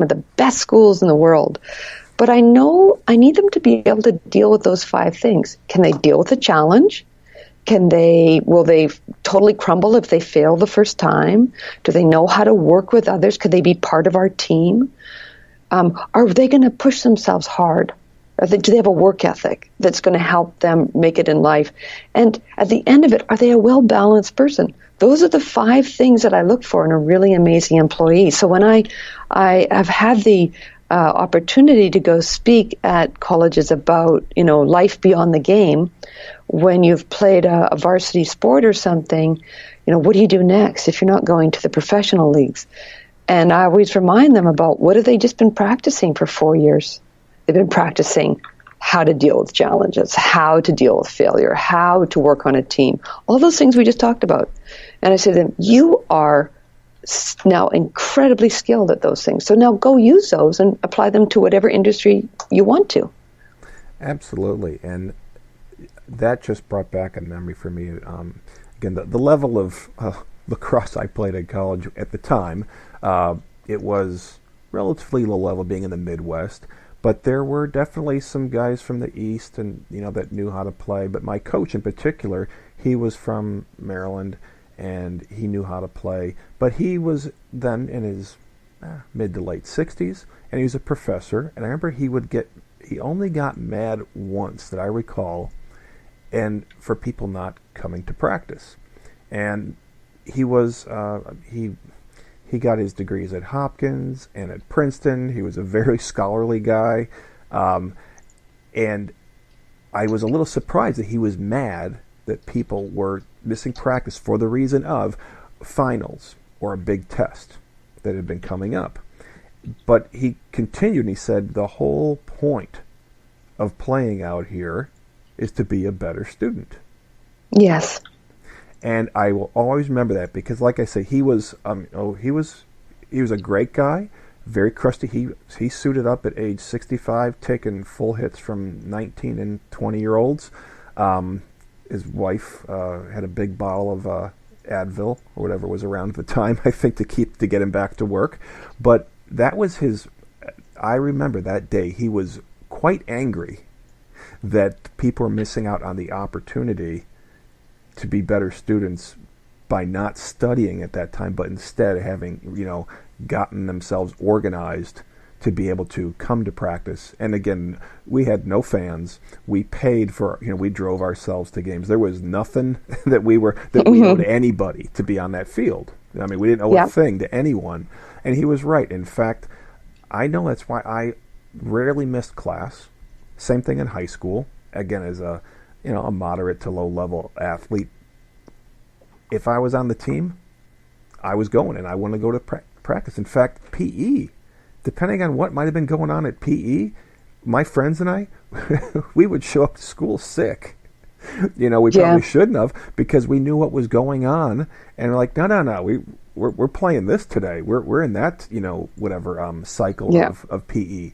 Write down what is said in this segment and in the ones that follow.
of the best schools in the world. But I know I need them to be able to deal with those 5 things. Can they deal with a challenge? Will they totally crumble if they fail the first time? Do they know how to work with others? Could they be part of our team? Are they going to push themselves hard? Do they have a work ethic that's going to help them make it in life? And at the end of it, are they a well-balanced person? Those are the 5 things that I look for in a really amazing employee. So when I have had the opportunity to go speak at colleges about, life beyond the game, when you've played a varsity sport or something, what do you do next if you're not going to the professional leagues? And I always remind them about what have they just been practicing for 4 years? They've been practicing how to deal with challenges, how to deal with failure, how to work on a team, all those things we just talked about. And I say to them, you are now incredibly skilled at those things. So now go use those and apply them to whatever industry you want to. Absolutely. And that just brought back a memory for me. Again, the level of lacrosse I played at college at the time, it was relatively low level, being in the Midwest. But there were definitely some guys from the East and that knew how to play. But my coach in particular, he was from Maryland, and he knew how to play. But he was then in his mid to late 60s, and he was a professor. And I remember he only got mad once that I recall, and for people not coming to practice. And he was he got his degrees at Hopkins and at Princeton. He was a very scholarly guy, and I was a little surprised that he was mad that people were missing practice for the reason of finals or a big test that had been coming up. But he continued, and he said the whole point of playing out here is to be a better student. Yes. And I will always remember that because, like I say, he was a great guy, very crusty. He suited up at age 65, taking full hits from 19 and 20-year-olds. His wife had a big bottle of Advil or whatever was around at the time, I think, to get him back to work. But that was his. I remember that day he was quite angry that people were missing out on the opportunity to be better students by not studying at that time, but instead having, gotten themselves organized to be able to come to practice. And again, we had no fans. We paid for, we drove ourselves to games. There was nothing that we owed anybody to be on that field. I mean, we didn't owe a thing to anyone. And he was right. In fact, I know that's why I rarely missed class. Same thing in high school. Again, as a moderate to low level athlete. If I was on the team, I was going, and I wanted to go to practice. In fact, PE, depending on what might have been going on at PE, my friends and I, we would show up to school sick. We probably shouldn't have, because we knew what was going on, and we're like, no, we're playing this today. We're in that cycle of PE,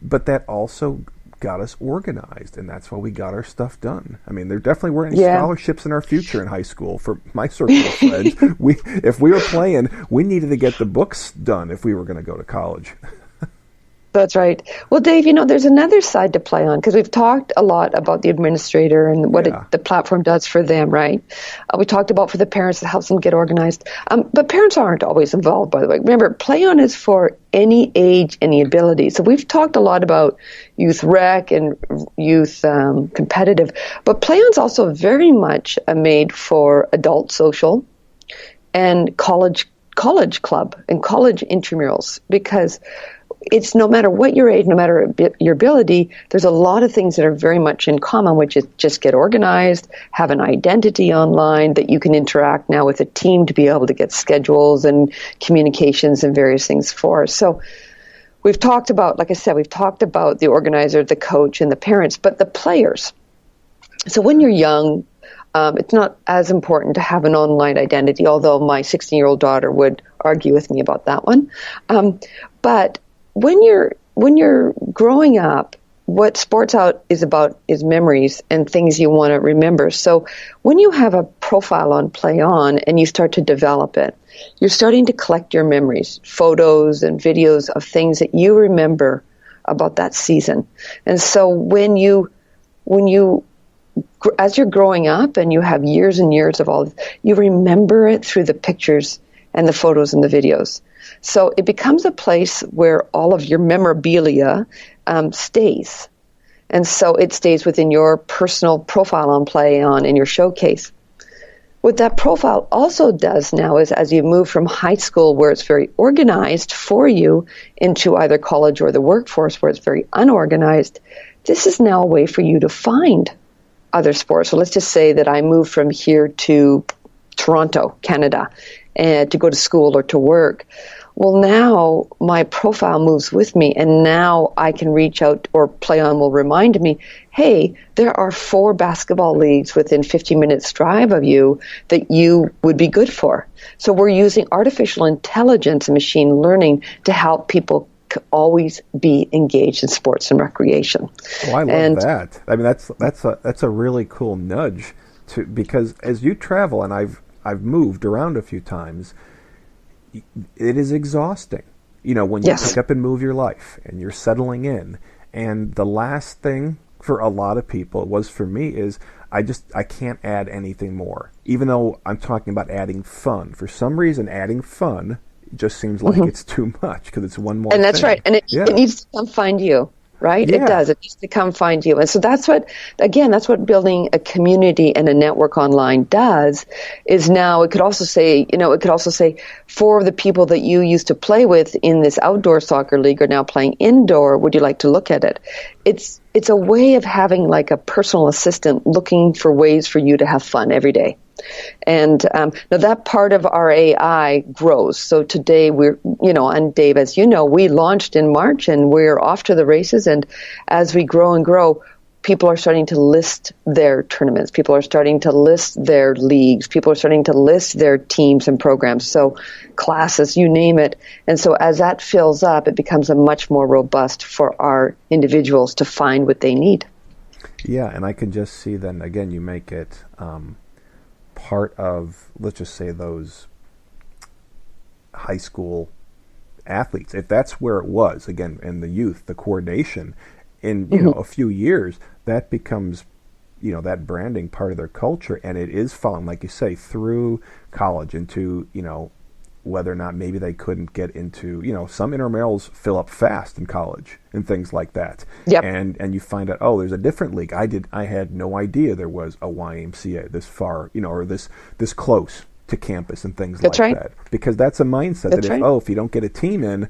but that also got us organized, and that's why we got our stuff done. I mean, there definitely weren't any scholarships in our future in high school for my circle of friends. If we were playing, we needed to get the books done if we were going to go to college. That's right. Well, Dave, there's another side to PlayyOn, because we've talked a lot about the administrator and what the platform does for them, right? We talked about for the parents, it helps them get organized. But parents aren't always involved, by the way. Remember, PlayyOn is for any age, any ability. So we've talked a lot about youth rec and youth competitive, but PlayyOn's also very much made for adult social and college club and college intramurals, because it's no matter what your age, no matter your ability, there's a lot of things that are very much in common, which is just get organized, have an identity online that you can interact now with a team to be able to get schedules and communications and various things for. So we've talked about, like I said, the organizer, the coach, and the parents, but the players. So when you're young, it's not as important to have an online identity, although my 16-year-old daughter would argue with me about that one. But when you're growing up, what Sports Out is about is memories and things you want to remember. So when you have a profile on PlayyOn and you start to develop it, you're starting to collect your memories, photos and videos of things that you remember about that season. And so when you, as you're growing up and you have years and years of all, you remember it through the pictures and the photos and the videos. So it becomes a place where all of your memorabilia stays. And so it stays within your personal profile on PlayyOn in your showcase. What that profile also does now is, as you move from high school, where it's very organized for you, into either college or the workforce, where it's very unorganized, this is now a way for you to find other sports. So let's just say that I moved from here to Toronto, Canada, and to go to school or to work. Well, now my profile moves with me, and now I can reach out, or PlayyOn will remind me, hey, there are 4 basketball leagues within 50 minutes drive of you that you would be good for. So we're using artificial intelligence and machine learning to help people always be engaged in sports and recreation. Oh, I love that. I mean, that's a really cool nudge because as you travel, and I've moved around a few times, it is exhausting. When you pick up and move your life and you're settling in, and the last thing for a lot of people, it was for me, is I can't add anything more. Even though I'm talking about adding fun. For some reason, adding fun just seems like it's too much because it's one more thing. And that's right. And it needs to come find you, right? Yeah. It does. It needs to come find you. And so that's what building a community and a network online does, is now it could also say, 4 of the people that you used to play with in this outdoor soccer league are now playing indoor. Would you like to look at it? It's a way of having like a personal assistant looking for ways for you to have fun every day. And now that part of our AI grows. So today and Dave, as you know, we launched in March and we're off to the races. And as we grow and grow, people are starting to list their tournaments. People are starting to list their leagues. People are starting to list their teams and programs. So classes, you name it. And so as that fills up, it becomes a much more robust for our individuals to find what they need. Yeah, and I can just see then, again, you make it part of, let's just say, those high school athletes. If that's where it was, again, in the youth, the coordination, in a few years, that becomes, that branding part of their culture, and it is following, like you say, through college into, whether or not maybe they couldn't get into, some intramurals fill up fast in college and things like that. Yep. And you find out, there's a different league. I had no idea there was a YMCA this far, or this close to campus and things That's like right. that. Because that's a mindset That's that right. if you don't get a team in,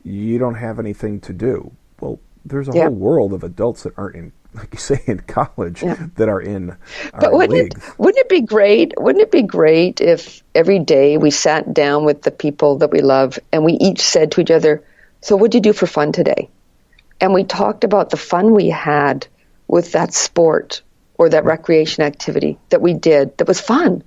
you don't have anything to do. Well, there's a whole world of adults that aren't in, like you say, in college that are in our leagues. Wouldn't it be great? Wouldn't it be great if every day we sat down with the people that we love and we each said to each other, so what'd you do for fun today? And we talked about the fun we had with that sport or that recreation activity that we did that was fun.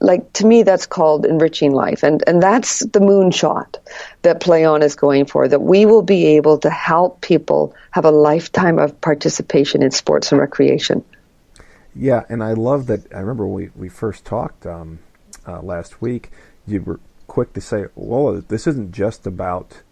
Like, to me, that's called enriching life. And that's the moonshot that PlayyOn is going for, that we will be able to help people have a lifetime of participation in sports and recreation. Yeah, and I love that. I remember when we first talked last week, you were quick to say, well, this isn't just about,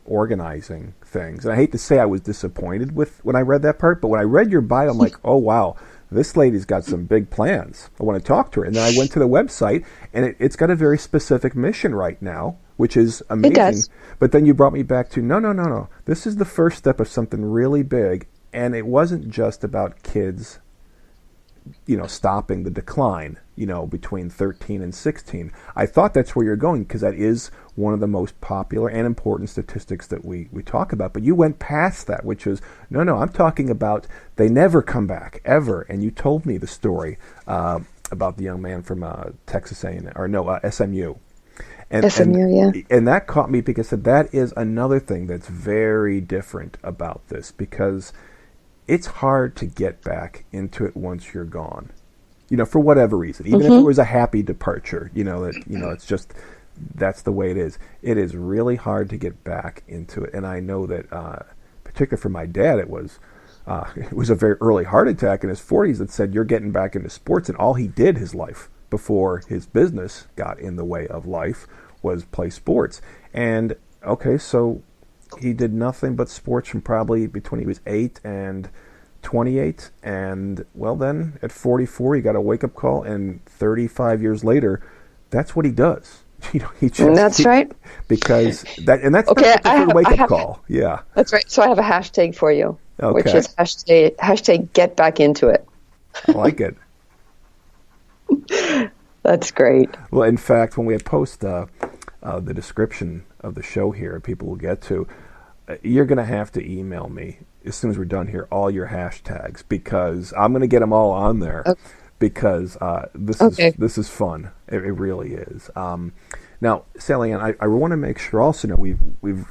organizing things. And I hate to say I was disappointed when I read that part, but when I read your bio, I'm like, oh, wow. This lady's got some big plans. I want to talk to her. And then I went to the website, and it's got a very specific mission right now, which is amazing. It does. But then you brought me back to, no. This is the first step of something really big, and it wasn't just about kids, stopping the decline, between 13 and 16. I thought that's where you're going, because that is one of the most popular and important statistics that we talk about. But you went past that, which was, no, I'm talking about they never come back, ever. And you told me the story about the young man from Texas A&M, SMU. And that caught me because that is another thing that's very different about this, because it's hard to get back into it once you're gone, for whatever reason. Even if it was a happy departure, it's just, that's the way it is. It is really hard to get back into it. And I know that, particularly for my dad, it was a very early heart attack in his 40s that said, you're getting back into sports. And all he did his life before his business got in the way of life was play sports. And okay, so he did nothing but sports from probably between he was 8 and 28, and well, then at 44 he got a wake-up call, and 35 years later that's what he does. That's right, because that's okay, the wake-up call. Yeah, that's right. So I have a hashtag for you, which is hashtag get back into it. I like it. That's great. Well, in fact, when we post the description of the show here, people will get to, you're going to have to email me as soon as we're done here all your hashtags, because I'm going to get them all on there. Okay. Because this is fun. It really is. Now, Sally Ann, I want to make sure also know we've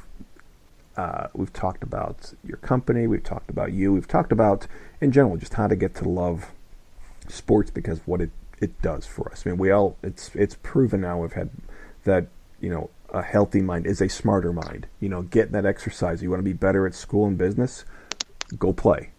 talked about your company, we've talked about you, we've talked about in general just how to get to love sports, because what it does for us. I mean, it's proven now we've had that, a healthy mind is a smarter mind. Getting that exercise. You want to be better at school and business, go play.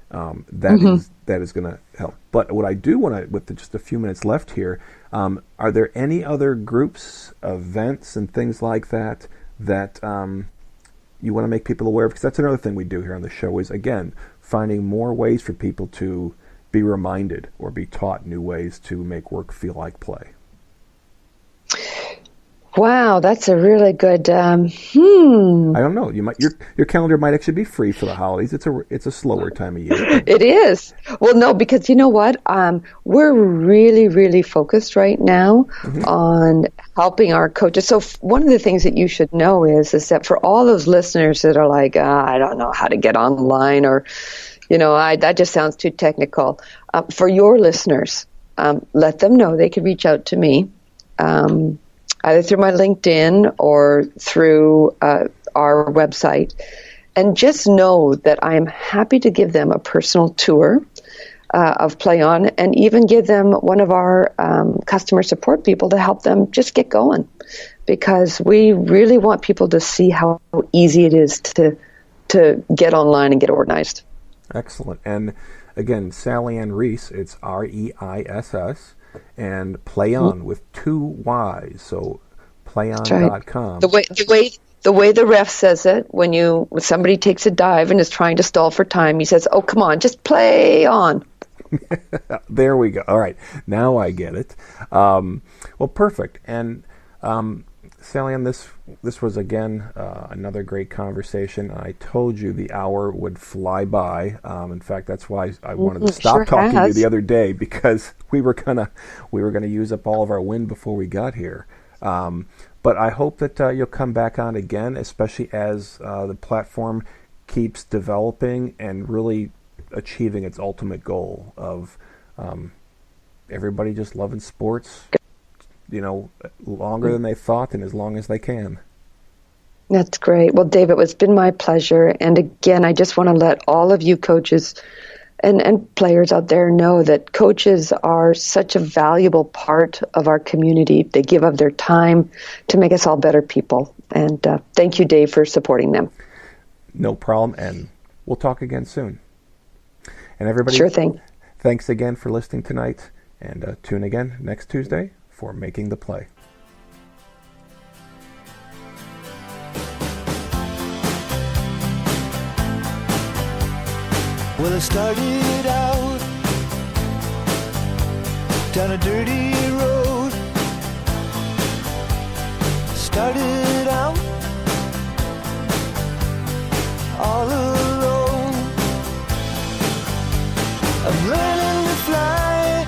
That is going to help. But what I do want to, with just a few minutes left here, are there any other groups, events, and things like that you want to make people aware of? Because that's another thing we do here on the show is, again, finding more ways for people to be reminded or be taught new ways to make work feel like play. Wow, that's a really good. I don't know. Your calendar might actually be free for the holidays. It's a slower time of year. It is. Well, no, because you know what? We're really, really focused right now on helping our coaches. So one of the things that you should know is that for all those listeners that are like, I don't know how to get online, or that just sounds too technical. For your listeners, let them know they can reach out to me. Either through my LinkedIn or through our website, and just know that I am happy to give them a personal tour of PlayyOn, and even give them one of our customer support people to help them just get going, because we really want people to see how easy it is to get online and get organized. Excellent. And again, Sally Ann Reiss, it's REISS. And PlayyOn with 2 Y's, so PlayyOn.com. Right. The way the ref says it, when somebody takes a dive and is trying to stall for time, he says, "Oh, come on, just play on." There we go. All right, now I get it. Well, perfect. And Sally Ann, this was again another great conversation. I told you the hour would fly by. In fact, that's why I wanted to stop talking to you the other day, because we were gonna use up all of our wind before we got here. But I hope that you'll come back on again, especially as the platform keeps developing and really achieving its ultimate goal of everybody just loving sports, longer than they thought and as long as they can. That's great. Well, Dave, it's been my pleasure. And again, I just want to let all of you coaches and players out there know that coaches are such a valuable part of our community. They give of their time to make us all better people. And thank you, Dave, for supporting them. No problem. And we'll talk again soon. And everybody, sure thing. Thanks again for listening tonight. And tune again next Tuesday for Making the Play. Well, I started out down a dirty road. Started out all alone. I'm learning to fly,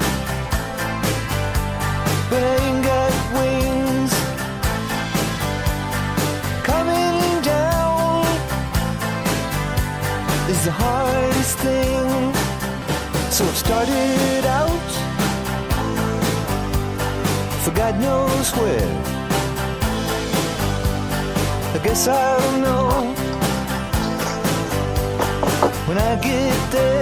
but I ain't got wings. Coming down is the hardest thing. So I've started out for God knows where. I guess I'll know when I get there.